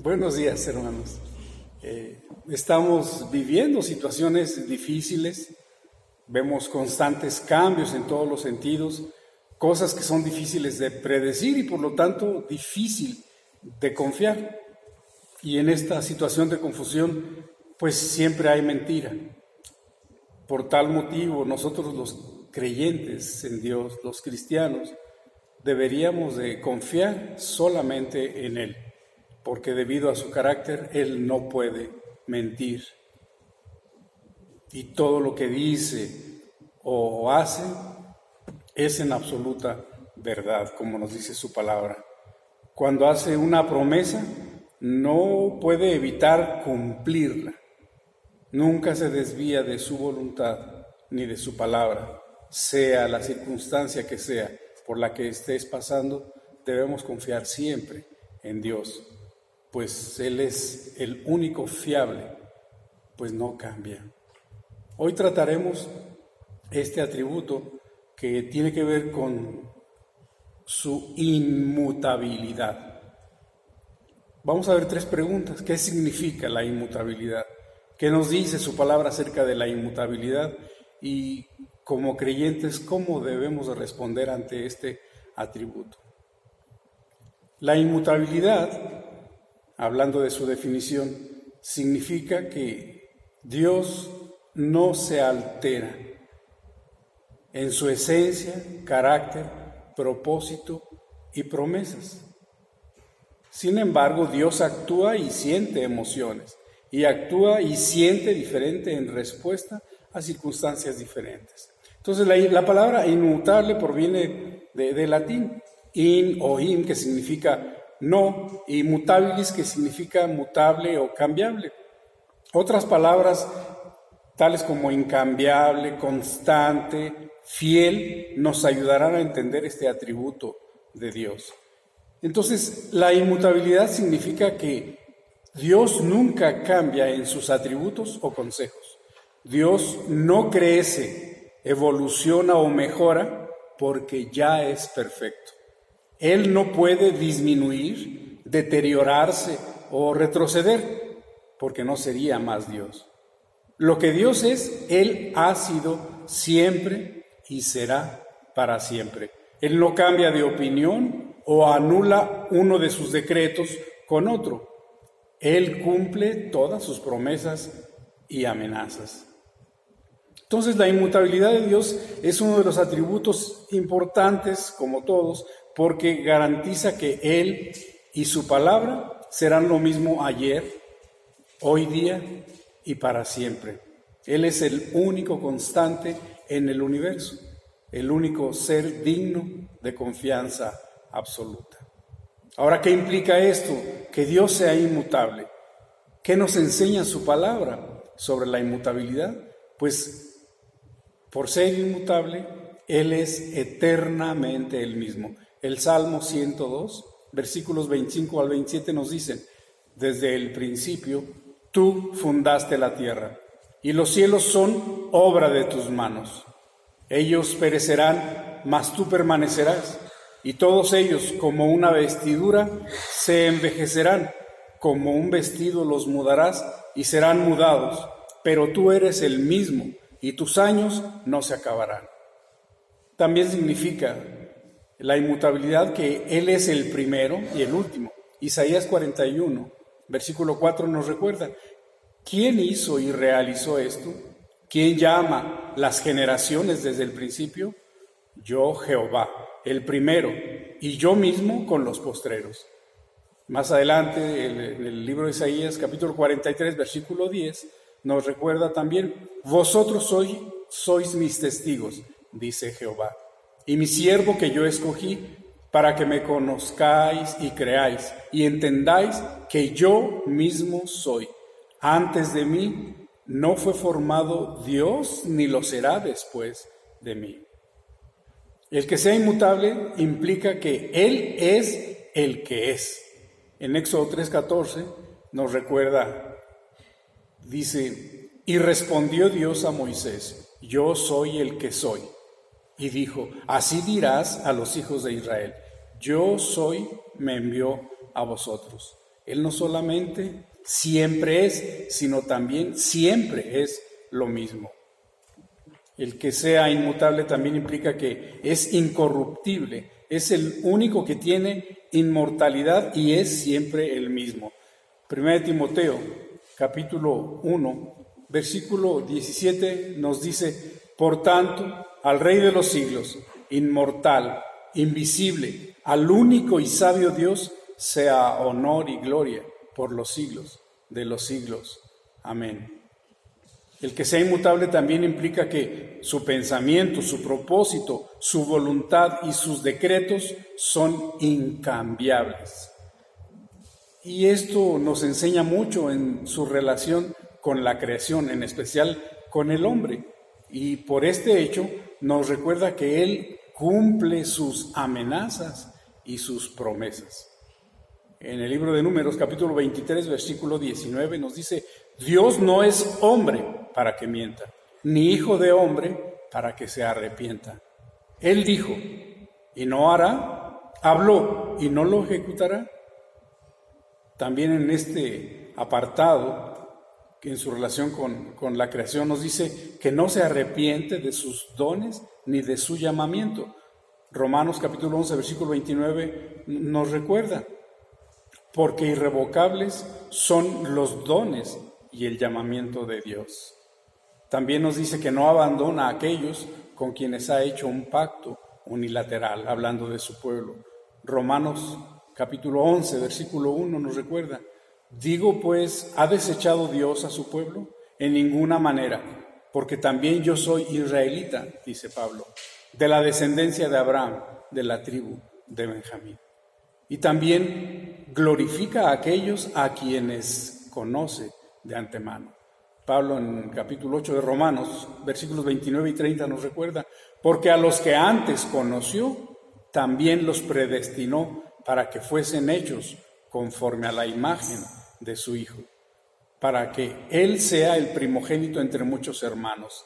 Buenos días, hermanos. Estamos viviendo situaciones difíciles, vemos constantes cambios en todos los sentidos, cosas que son difíciles de predecir y por lo tanto difícil de confiar. Y en esta situación de confusión, pues siempre hay mentira. Por tal motivo, nosotros los creyentes en Dios, los cristianos, deberíamos de confiar solamente en Él, porque debido a su carácter, Él no puede mentir. Y todo lo que dice o hace es en absoluta verdad, como nos dice su palabra. Cuando hace una promesa, no puede evitar cumplirla. Nunca se desvía de su voluntad ni de su palabra, sea la circunstancia que sea por la que estés pasando. Debemos confiar siempre en Dios, pues Él es el único fiable, pues no cambia. Hoy trataremos este atributo que tiene que ver con su inmutabilidad. Vamos a ver 3 preguntas. ¿Qué significa la inmutabilidad? ¿Qué nos dice su palabra acerca de la inmutabilidad? Y como creyentes, ¿cómo debemos de responder ante este atributo? La inmutabilidad, hablando de su definición, significa que Dios no se altera en su esencia, carácter, propósito y promesas. Sin embargo, Dios actúa y siente emociones, y actúa y siente diferente en respuesta a circunstancias diferentes. Entonces, la palabra inmutable proviene de latín, in o in, que significa no, y mutabilis, que significa mutable o cambiable. Otras palabras, tales como incambiable, constante, fiel, nos ayudarán a entender este atributo de Dios. Entonces, la inmutabilidad significa que Dios nunca cambia en sus atributos o consejos. Dios no crece, evoluciona o mejora porque ya es perfecto. Él no puede disminuir, deteriorarse o retroceder porque no sería más Dios. Lo que Dios es, Él ha sido siempre y será para siempre. Él no cambia de opinión o anula uno de sus decretos con otro. Él cumple todas sus promesas y amenazas. Entonces, la inmutabilidad de Dios es uno de los atributos importantes, como todos, porque garantiza que Él y su palabra serán lo mismo ayer, hoy día y para siempre. Él es el único constante en el universo, el único ser digno de confianza absoluta. Ahora, ¿qué implica esto? Que Dios sea inmutable. ¿Qué nos enseña su palabra sobre la inmutabilidad? Pues, por ser inmutable, Él es eternamente el mismo. El Salmo 102, versículos 25 al 27 nos dicen: desde el principio, tú fundaste la tierra, y los cielos son obra de tus manos. Ellos perecerán, mas tú permanecerás. Y todos ellos, como una vestidura, se envejecerán, como un vestido los mudarás y serán mudados, pero tú eres el mismo y tus años no se acabarán. También significa la inmutabilidad que Él es el primero y el último. Isaías 41, versículo 4 nos recuerda: ¿quién hizo y realizó esto? ¿Quién llama las generaciones desde el principio? Yo, Jehová, el primero, y yo mismo con los postreros. Más adelante, en el libro de Isaías, capítulo 43, versículo 10, nos recuerda también: vosotros sois mis testigos, dice Jehová, y mi siervo que yo escogí, para que me conozcáis y creáis, y entendáis que yo mismo soy. Antes de mí no fue formado Dios, ni lo será después de mí. El que sea inmutable implica que Él es el que es. En Éxodo 3:14 nos recuerda, dice: y respondió Dios a Moisés: yo soy el que soy. Y dijo: así dirás a los hijos de Israel: yo soy, me envió a vosotros. Él no solamente siempre es, sino también siempre es lo mismo. El que sea inmutable también implica que es incorruptible, es el único que tiene inmortalidad y es siempre el mismo. 1 Timoteo, capítulo 1, versículo 17 nos dice: por tanto, al Rey de los siglos, inmortal, invisible, al único y sabio Dios, sea honor y gloria por los siglos de los siglos. Amén. El que sea inmutable también implica que su pensamiento, su propósito, su voluntad y sus decretos son incambiables. Y esto nos enseña mucho en su relación con la creación, en especial con el hombre. Y por este hecho nos recuerda que Él cumple sus amenazas y sus promesas. En el libro de Números, capítulo 23, versículo 19, nos dice: Dios no es hombre para que mienta, ni hijo de hombre para que se arrepienta. Él dijo, y no hará; habló, y no lo ejecutará. También en este apartado, que en su relación con la creación, nos dice que no se arrepiente de sus dones ni de su llamamiento. Romanos capítulo 11, versículo 29 nos recuerda: porque irrevocables son los dones y el llamamiento de Dios. También nos dice que no abandona a aquellos con quienes ha hecho un pacto unilateral, hablando de su pueblo. Romanos capítulo 11, versículo 1 nos recuerda: digo pues, ¿ha desechado Dios a su pueblo? En ninguna manera, porque también yo soy israelita, dice Pablo, de la descendencia de Abraham, de la tribu de Benjamín. Y también glorifica a aquellos a quienes conoce de antemano. Pablo en capítulo 8 de Romanos, versículos 29 y 30 nos recuerda: porque a los que antes conoció, también los predestinó para que fuesen hechos conforme a la imagen de su Hijo, para que Él sea el primogénito entre muchos hermanos.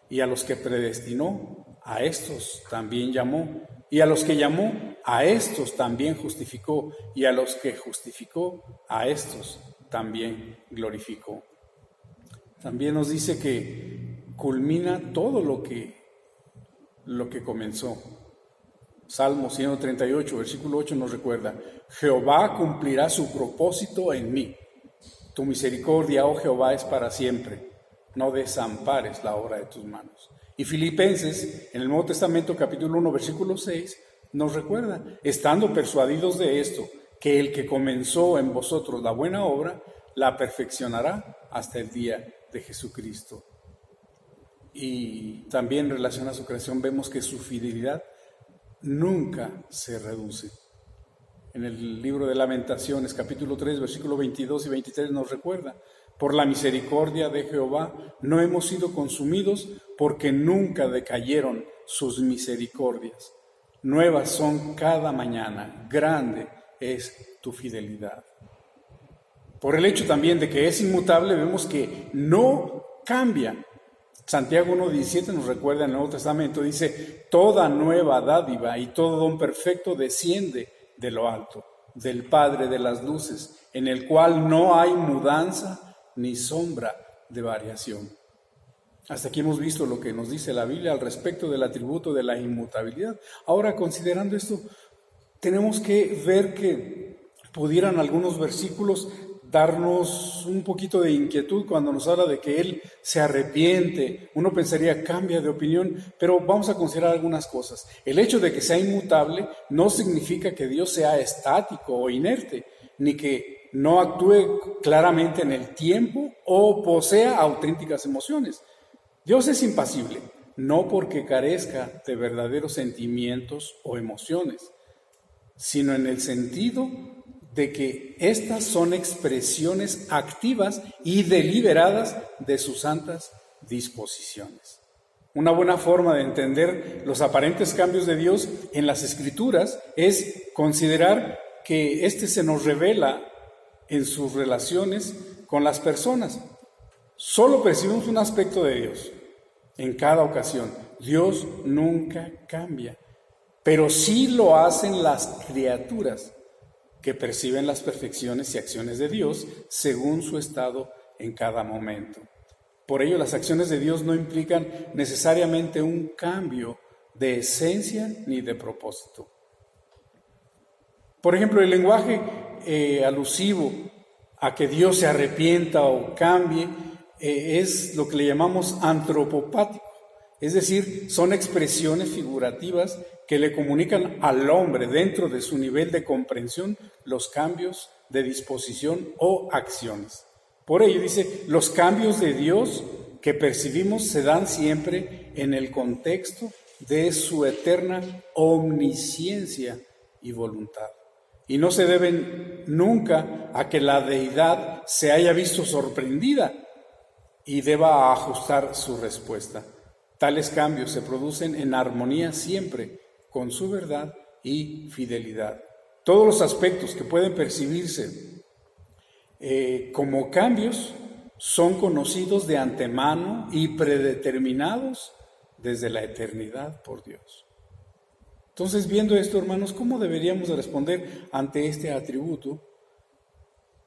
Y a los que predestinó, a estos también llamó. Y a los que llamó, a estos también justificó. Y a los que justificó, a estos también glorificó. También nos dice que culmina todo lo que comenzó. Salmo 138, versículo 8 nos recuerda: Jehová cumplirá su propósito en mí. Tu misericordia, oh Jehová, es para siempre. No desampares la obra de tus manos. Y Filipenses, en el Nuevo Testamento, capítulo 1, versículo 6, nos recuerda: estando persuadidos de esto, que el que comenzó en vosotros la buena obra, la perfeccionará hasta el día de Jesucristo. Y también en relación a su creación vemos que su fidelidad nunca se reduce. En el libro de Lamentaciones, capítulo 3, versículo 22 y 23 nos recuerda: por la misericordia de Jehová no hemos sido consumidos, porque nunca decayeron sus misericordias. Nuevas son cada mañana, grande es tu fidelidad. Por el hecho también de que es inmutable, vemos que no cambia. Santiago 1:17 nos recuerda en el Nuevo Testamento, dice: toda nueva dádiva y todo don perfecto desciende de lo alto, del Padre de las luces, en el cual no hay mudanza ni sombra de variación. Hasta aquí hemos visto lo que nos dice la Biblia al respecto del atributo de la inmutabilidad. Ahora, considerando esto, tenemos que ver que pudieran algunos versículos darnos un poquito de inquietud cuando nos habla de que Él se arrepiente. Uno pensaría, cambia de opinión, pero vamos a considerar algunas cosas. El hecho de que sea inmutable no significa que Dios sea estático o inerte, ni que no actúe claramente en el tiempo o posea auténticas emociones. Dios es impasible, no porque carezca de verdaderos sentimientos o emociones, sino en el sentido de que estas son expresiones activas y deliberadas de sus santas disposiciones. Una buena forma de entender los aparentes cambios de Dios en las Escrituras es considerar que se nos revela en sus relaciones con las personas. Solo percibimos un aspecto de Dios en cada ocasión. Dios nunca cambia, pero sí lo hacen las criaturas que perciben las perfecciones y acciones de Dios según su estado en cada momento. Por ello, las acciones de Dios no implican necesariamente un cambio de esencia ni de propósito. Por ejemplo, el lenguaje alusivo a que Dios se arrepienta o cambie es lo que le llamamos antropopático. Es decir, son expresiones figurativas que le comunican al hombre dentro de su nivel de comprensión los cambios de disposición o acciones. Por ello dice, los cambios de Dios que percibimos se dan siempre en el contexto de su eterna omnisciencia y voluntad. Y no se deben nunca a que la deidad se haya visto sorprendida y deba ajustar su respuesta. Tales cambios se producen en armonía siempre con su verdad y fidelidad. Todos los aspectos que pueden percibirse como cambios son conocidos de antemano y predeterminados desde la eternidad por Dios. Entonces, viendo esto, hermanos, ¿cómo deberíamos responder ante este atributo?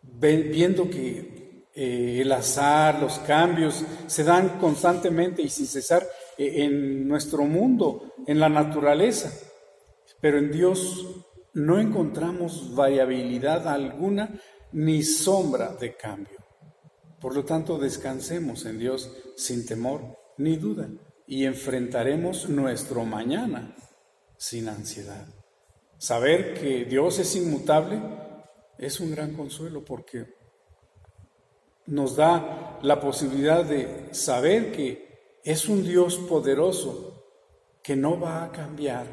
Viendo que el azar, los cambios se dan constantemente y sin cesar en nuestro mundo, en la naturaleza, pero en Dios no encontramos variabilidad alguna ni sombra de cambio. Por lo tanto, descansemos en Dios sin temor ni duda y enfrentaremos nuestro mañana sin ansiedad. Saber que Dios es inmutable es un gran consuelo porque nos da la posibilidad de saber que es un Dios poderoso que no va a cambiar,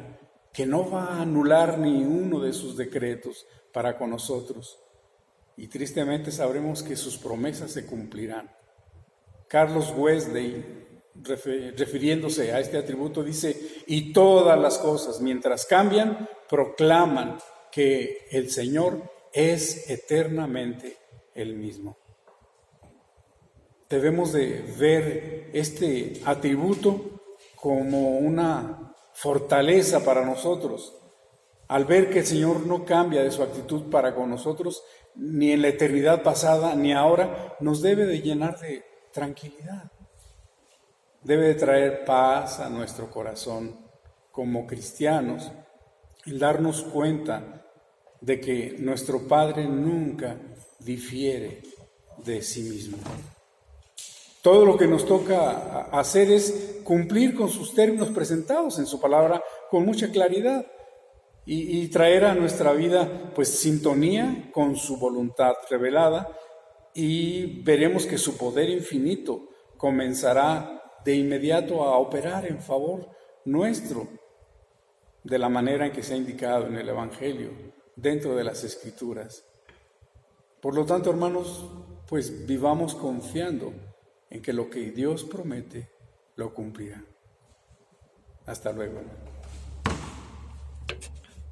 que no va a anular ni uno de sus decretos para con nosotros. Y tristemente sabremos que sus promesas se cumplirán. Carlos Wesley, refiriéndose a este atributo, dice, y todas las cosas, mientras cambian, proclaman que el Señor es eternamente el mismo. Debemos de ver este atributo como una fortaleza para nosotros. Al ver que el Señor no cambia de su actitud para con nosotros, ni en la eternidad pasada, ni ahora, nos debe de llenar de tranquilidad. Debe de traer paz a nuestro corazón como cristianos, el darnos cuenta de que nuestro Padre nunca difiere de sí mismo. Todo lo que nos toca hacer es cumplir con sus términos presentados en su palabra con mucha claridad y traer a nuestra vida pues sintonía con su voluntad revelada, y veremos que su poder infinito comenzará de inmediato a operar en favor nuestro de la manera en que se ha indicado en el Evangelio, dentro de las Escrituras. Por lo tanto, hermanos, pues vivamos confiando en que lo que Dios promete lo cumplirá. Hasta luego.